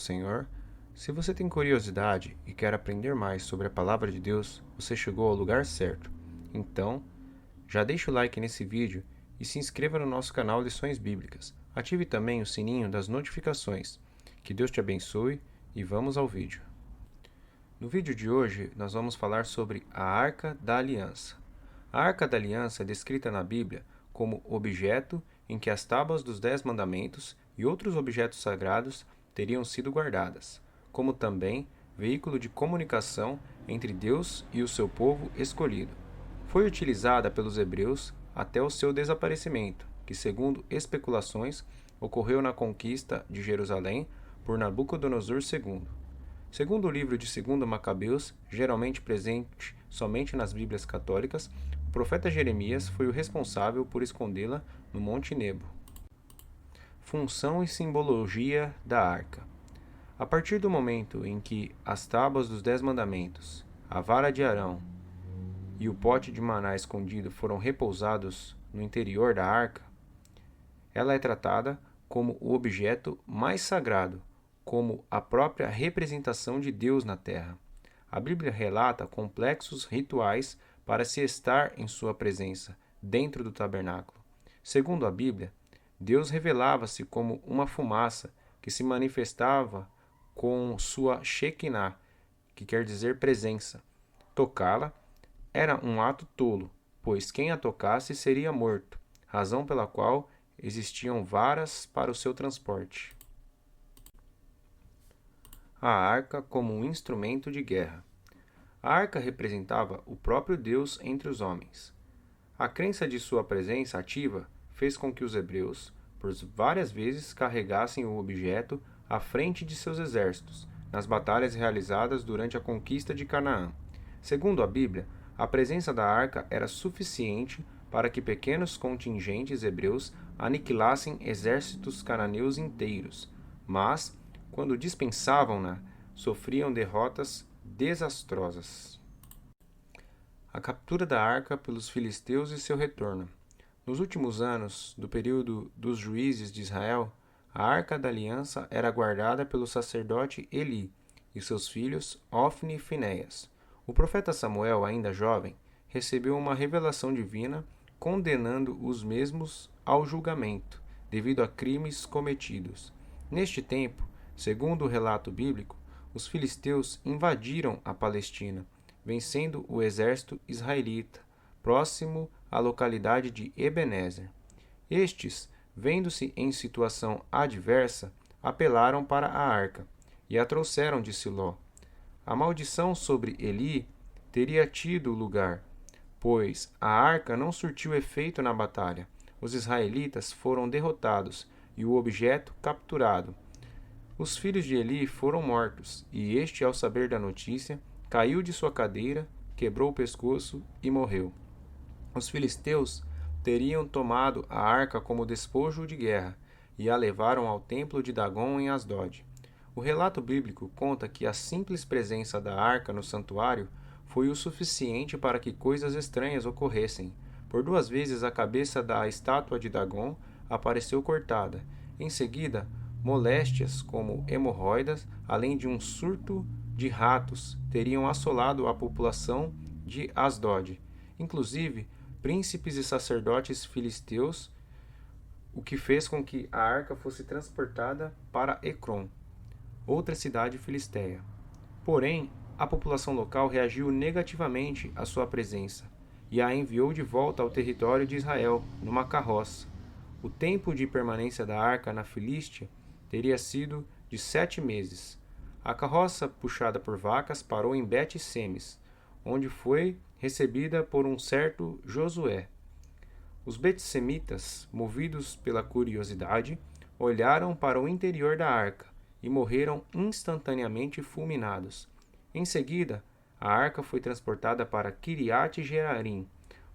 Senhor, se você tem curiosidade e quer aprender mais sobre a Palavra de Deus, você chegou ao lugar certo. Então, já deixa o like nesse vídeo e se inscreva no nosso canal Lições Bíblicas. Ative também o sininho das notificações. Que Deus te abençoe e vamos ao vídeo. No vídeo de hoje, nós vamos falar sobre a Arca da Aliança. A Arca da Aliança é descrita na Bíblia como objeto em que as tábuas dos 10 mandamentos e outros objetos sagrados teriam sido guardadas, como também veículo de comunicação entre Deus e o seu povo escolhido. Foi utilizada pelos hebreus até o seu desaparecimento, que, segundo especulações, ocorreu na conquista de Jerusalém por Nabucodonosor II. Segundo o livro de 2 Macabeus, geralmente presente somente nas Bíblias católicas, o profeta Jeremias foi o responsável por escondê-la no Monte Nebo. Função e simbologia da arca. A partir do momento em que as tábuas dos 10 mandamentos, a vara de Arão e o pote de maná escondido foram repousados no interior da arca, ela é tratada como o objeto mais sagrado, como a própria representação de Deus na terra. A Bíblia relata complexos rituais para se estar em sua presença, dentro do tabernáculo. Segundo a Bíblia, Deus revelava-se como uma fumaça que se manifestava com sua Shekinah, que quer dizer presença. Tocá-la era um ato tolo, pois quem a tocasse seria morto, razão pela qual existiam varas para o seu transporte. A arca como um instrumento de guerra. A arca representava o próprio Deus entre os homens. A crença de sua presença ativa fez com que os hebreus, por várias vezes, carregassem o objeto à frente de seus exércitos, nas batalhas realizadas durante a conquista de Canaã. Segundo a Bíblia, a presença da arca era suficiente para que pequenos contingentes hebreus aniquilassem exércitos cananeus inteiros, mas, quando dispensavam-na, sofriam derrotas desastrosas. A captura da arca pelos filisteus e seu retorno. Nos últimos anos do período dos juízes de Israel, a Arca da Aliança era guardada pelo sacerdote Eli e seus filhos Ofni e Finéias. O profeta Samuel, ainda jovem, recebeu uma revelação divina condenando os mesmos ao julgamento, devido a crimes cometidos. Neste tempo, segundo o relato bíblico, os filisteus invadiram a Palestina, vencendo o exército israelita, próximo à localidade de Ebenezer. Estes, vendo-se em situação adversa, apelaram para a arca e a trouxeram de Siló. A maldição sobre Eli teria tido lugar, pois a arca não surtiu efeito na batalha. Os israelitas foram derrotados e o objeto capturado. Os filhos de Eli foram mortos, e este, ao saber da notícia, caiu de sua cadeira, quebrou o pescoço e morreu. Os filisteus teriam tomado a arca como despojo de guerra e a levaram ao templo de Dagom em Asdod. O relato bíblico conta que a simples presença da arca no santuário foi o suficiente para que coisas estranhas ocorressem. Por 2 vezes a cabeça da estátua de Dagom apareceu cortada. Em seguida, moléstias como hemorroidas, além de um surto de ratos, teriam assolado a população de Asdod. Inclusive, príncipes e sacerdotes filisteus, o que fez com que a arca fosse transportada para Ecrom, outra cidade filisteia. Porém, a população local reagiu negativamente à sua presença e a enviou de volta ao território de Israel, numa carroça. O tempo de permanência da arca na Filístia teria sido de 7 meses. A carroça, puxada por vacas, parou em Bet-Semes, onde foi recebida por um certo Josué. Os betsemitas, movidos pela curiosidade, olharam para o interior da arca e morreram instantaneamente fulminados. Em seguida, a arca foi transportada para Kiriat Jearim,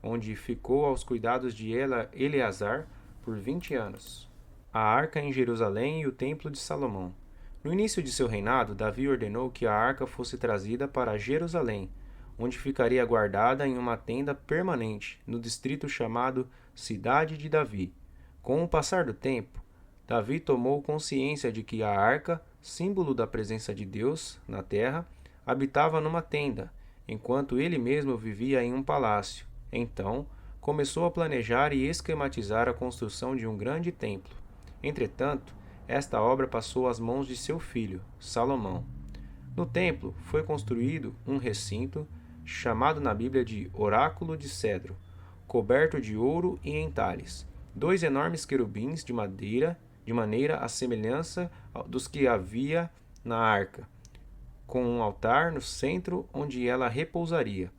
onde ficou aos cuidados de Eleazar por 20 anos. A arca em Jerusalém e o templo de Salomão. No início de seu reinado, Davi ordenou que a arca fosse trazida para Jerusalém, onde ficaria guardada em uma tenda permanente no distrito chamado Cidade de Davi. Com o passar do tempo, Davi tomou consciência de que a arca símbolo da presença de Deus na terra, habitava numa tenda, enquanto ele mesmo vivia em um palácio. Então, começou a planejar e esquematizar a construção de um grande templo. Entretanto, esta obra passou às mãos de seu filho, Salomão. No templo foi construído um recinto, chamado na Bíblia de Oráculo de Cedro, coberto de ouro e entalhes, 2 enormes querubins de maneira à semelhança dos que havia na arca, com um altar no centro onde ela repousaria.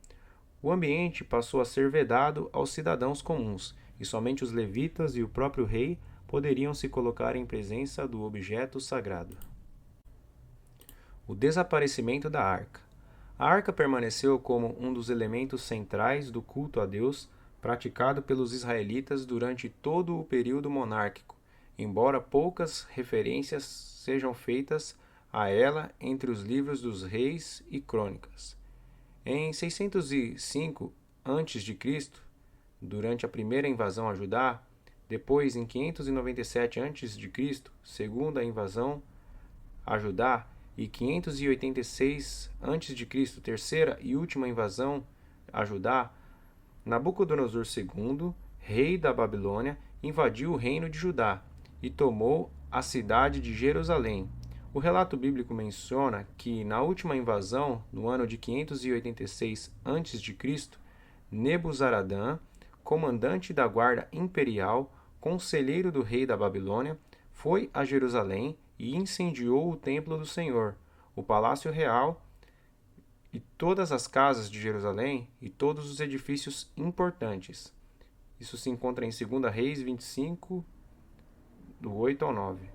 O ambiente passou a ser vedado aos cidadãos comuns, e somente os levitas e o próprio rei poderiam se colocar em presença do objeto sagrado. O desaparecimento da arca. A arca permaneceu como um dos elementos centrais do culto a Deus praticado pelos israelitas durante todo o período monárquico, embora poucas referências sejam feitas a ela entre os livros dos reis e crônicas. Em 605 a.C., durante a primeira invasão a Judá, depois em 597 a.C., segunda invasão a Judá, e 586 a.C., terceira e última invasão a Judá, Nabucodonosor II, rei da Babilônia, invadiu o reino de Judá e tomou a cidade de Jerusalém. O relato bíblico menciona que, na última invasão, no ano de 586 a.C., Nebuzaradã, comandante da guarda imperial, conselheiro do rei da Babilônia, foi a Jerusalém e incendiou o templo do Senhor, o palácio real e todas as casas de Jerusalém e todos os edifícios importantes. Isso se encontra em 2 Reis 25, do 8 ao 9.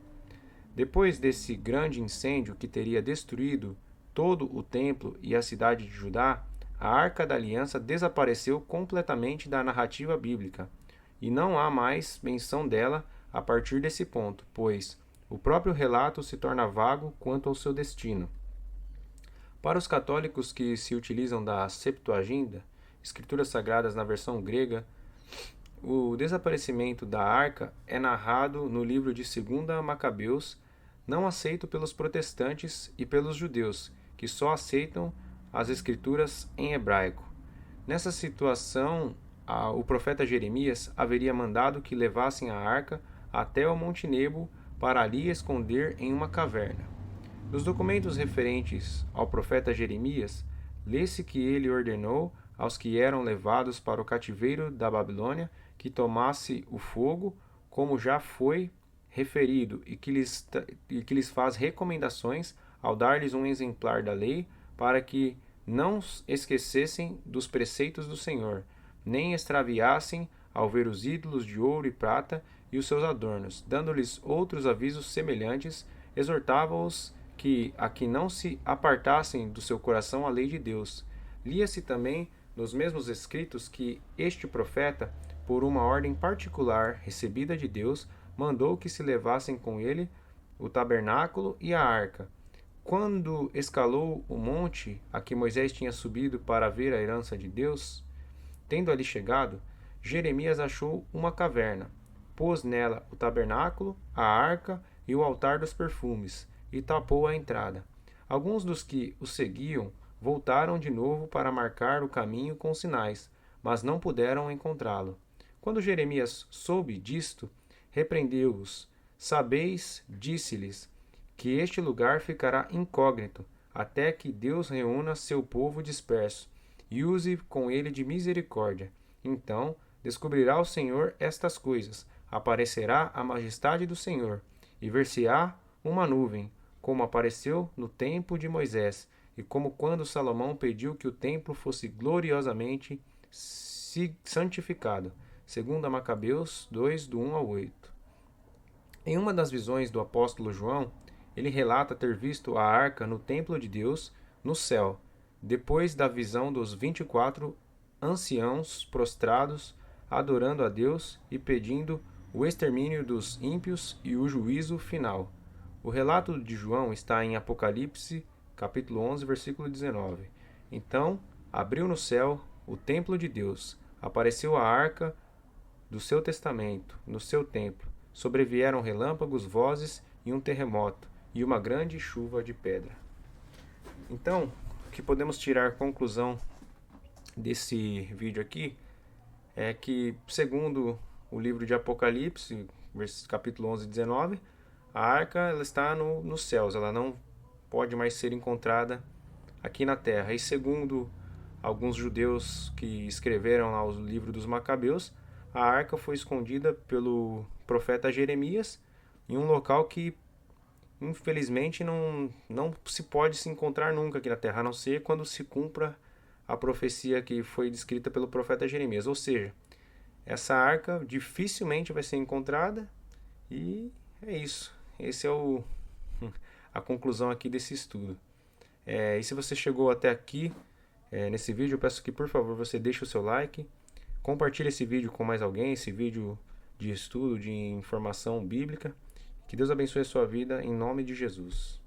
Depois desse grande incêndio que teria destruído todo o templo e a cidade de Judá, a Arca da Aliança desapareceu completamente da narrativa bíblica, e não há mais menção dela a partir desse ponto, pois o próprio relato se torna vago quanto ao seu destino. Para os católicos que se utilizam da Septuaginta, escrituras sagradas na versão grega, o desaparecimento da arca é narrado no livro de 2 Macabeus, não aceito pelos protestantes e pelos judeus, que só aceitam as escrituras em hebraico. Nessa situação, o profeta Jeremias haveria mandado que levassem a arca até o Monte Nebo para ali esconder em uma caverna. Nos documentos referentes ao profeta Jeremias, lê-se que ele ordenou aos que eram levados para o cativeiro da Babilônia que tomasse o fogo, como já foi referido, e que lhes faz recomendações ao dar-lhes um exemplar da lei, para que não esquecessem dos preceitos do Senhor, nem extraviassem ao ver os ídolos de ouro e prata e os seus adornos. Dando-lhes outros avisos semelhantes, exortava-os a que não se apartassem do seu coração a lei de Deus. Lia-se também nos mesmos escritos que este profeta, por uma ordem particular recebida de Deus, mandou que se levassem com ele o tabernáculo e a arca. Quando escalou o monte a que Moisés tinha subido para ver a herança de Deus, tendo ali chegado, Jeremias achou uma caverna, pôs nela o tabernáculo, a arca e o altar dos perfumes, e tapou a entrada. Alguns dos que o seguiam voltaram de novo para marcar o caminho com sinais, mas não puderam encontrá-lo. Quando Jeremias soube disto, repreendeu-os. Sabeis, disse-lhes, que este lugar ficará incógnito, até que Deus reúna seu povo disperso, e use com ele de misericórdia. Então descobrirá o Senhor estas coisas, aparecerá a majestade do Senhor, e ver-se-á uma nuvem, como apareceu no tempo de Moisés, e como quando Salomão pediu que o templo fosse gloriosamente santificado. 2 Macabeus 2, do 1 ao 8. Em uma das visões do apóstolo João, ele relata ter visto a arca no templo de Deus, no céu, depois da visão dos 24 anciãos prostrados, adorando a Deus e pedindo o extermínio dos ímpios e o juízo final. O relato de João está em Apocalipse, capítulo 11, versículo 19. Então, abriu no céu o templo de Deus, apareceu a arca do seu testamento, no seu templo. Sobrevieram relâmpagos, vozes e um terremoto, e uma grande chuva de pedra. Então, o que podemos tirar conclusão desse vídeo aqui é que, segundo o livro de Apocalipse, capítulo 11 e 19, a arca ela está nos céus, ela não pode mais ser encontrada aqui na terra. E segundo alguns judeus que escreveram lá o livro dos Macabeus, a arca foi escondida pelo profeta Jeremias em um local que infelizmente não se pode se encontrar nunca aqui na terra, a não ser quando se cumpra a profecia que foi descrita pelo profeta Jeremias. Ou seja, essa arca dificilmente vai ser encontrada e é isso. Esse é a conclusão aqui desse estudo. E se você chegou até aqui nesse vídeo, eu peço que por favor você deixe o seu like, compartilhe esse vídeo com mais alguém, esse vídeo de estudo, de informação bíblica. Que Deus abençoe a sua vida em nome de Jesus.